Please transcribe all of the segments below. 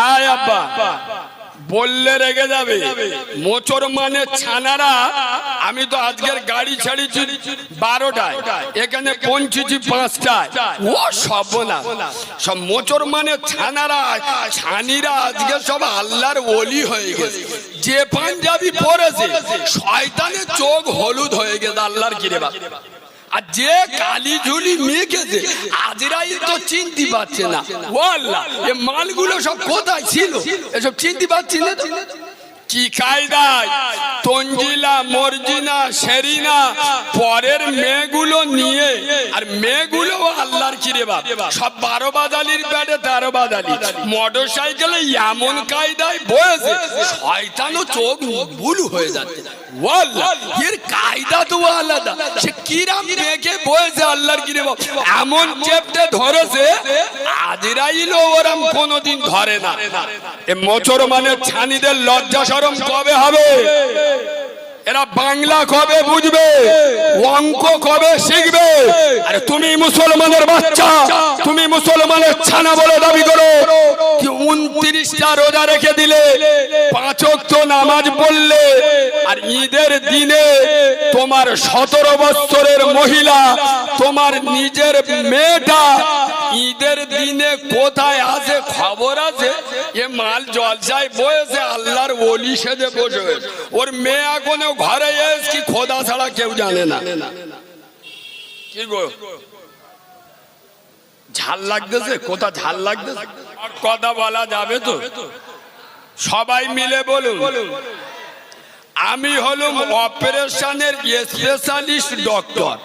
আয় আব্বা বললে রেগে যাবে। মোচর মানে ছানারা। আমি তো আজকের গাড়ি ছাড়িছি 12টায়, এখানে পৌঁছেছি 5টায়। ও সব না, সব মোচর মানে ছানারা, ছানিরা আজকে সব আল্লাহর ওলি হয়ে গেছে। যে পাঞ্জাবি পরেছে শয়তানের চোখ হলুদ হয়ে গেছে আল্লাহর কিরে বাবা। আর যে কালি ঝুলি মেখেছে আজরাইল তো চিনতে পারছে না। ও আল্লাহ, এ মালগুলো সব কোথায় ছিল এসব চিনতে পারছি না। কি কায়দায় তঞ্জিলা, মর্জিনা, শেরিনা পরের মেয়েগুলো নিয়ে, আর মেয়েগুলো আল্লাহর কিরে বাপ সব 12 বাদালির ব্যাটে 13 বাদালি মোটর সাইকেলে এমন কায়দায় বয়েছে শয়তানও চোখ বুলু হয়ে যাচ্ছে। এর কায়দা তো আলাদা। সে কিরাম মেঘে বয়েছে আল্লাহর কিরে বাপ, এমন চেপটে ধরেছে আজরাইলও ওরম কোনোদিন ধরে না। এ মোচর মানে ছানিদের লজ্জা শরম কবে হবে? এরা বাংলা কবে বুঝবে? অঙ্ক কবে শিখবে? আরে তুমি মুসলমানের বাচ্চা, তুমি মুসলমানের ছানা বলে দাবি করো কি 29টা রোজা রেখে দিলে, 5 ওয়াক্ত নামাজ পড়লে, আর ঈদের দিনে তোমার 17 বছরের মহিলা, তোমার নিজের মেয়েটা ঈদের দিনে কোথায় আছে খবর আছে? এ মাল জলসায় বয়েছে আল্লাহর ওলি সেজে বসে। ওর মেয়ে এখনো ঘরে এসে কি খোদা ছাড়া কেউ জানে না। কি গো ঝাল লাগতেছে? কোথা ঝাল লাগতেছে? কথা বলা যাবে তো? সবাই মিলে বলুন। আমি হলাম অপারেশনের স্পেশালিস্ট ডক্টর।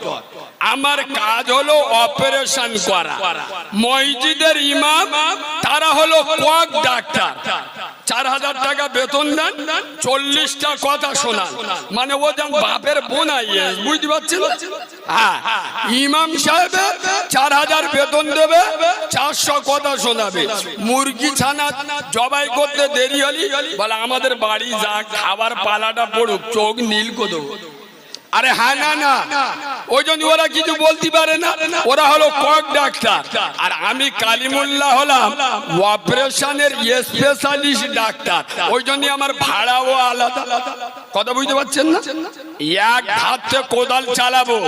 আমার কাজ হলো অপারেশন করা। মসজিদের ইমাম তারা হলো কক ডাক্তার। 4000 টাকা বেতন দেন, 40টা কথা শোনান। মানে ও যেন বাপের বোনাই, বুঝতে পারছেন? হ্যাঁ, ইমাম সাহেব 4000 বেতন দেবে, 400 কথা শোনাবে। মুরগি ছানা জবাই করতে দেরি হলি বলে আমাদের বাড়ি যা খাবার পালাটা পড়ুক, চোখ নীল করে। আরে হ্যাঁ, না না, ওই জন্য ওরা কিছু বলতে পারে না। ওরা হলো কক ডাক্তার, আর আমি কালিমুল্লাহ হলাম অপারেশনের স্পেশালিস্ট ডাক্তার। ওই জন্য আমার ভাড়াও আলাদা। কথা বুঝতে পারছেন না? এক হাতে কোদাল চালাবো,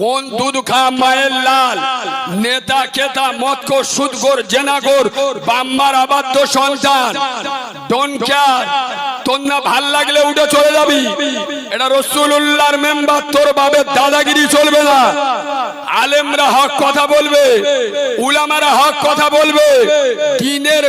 কোন দুধ খা মায়ের লাল, নেতা কেতা মদখোর সুদখোর জেনাখোর বাম্মার আবাদ্য সন্তান, ডোন্ট কেয়ার। তোর না ভাল লাগলে উঠে চলে যাবি। এটা রাসূলুল্লাহর মেম্বার, তোর বাবার দাদাগিরি চলবে না। আলেমরা হক কথা বলবে, উলামারা হক কথা বলবে। দিনের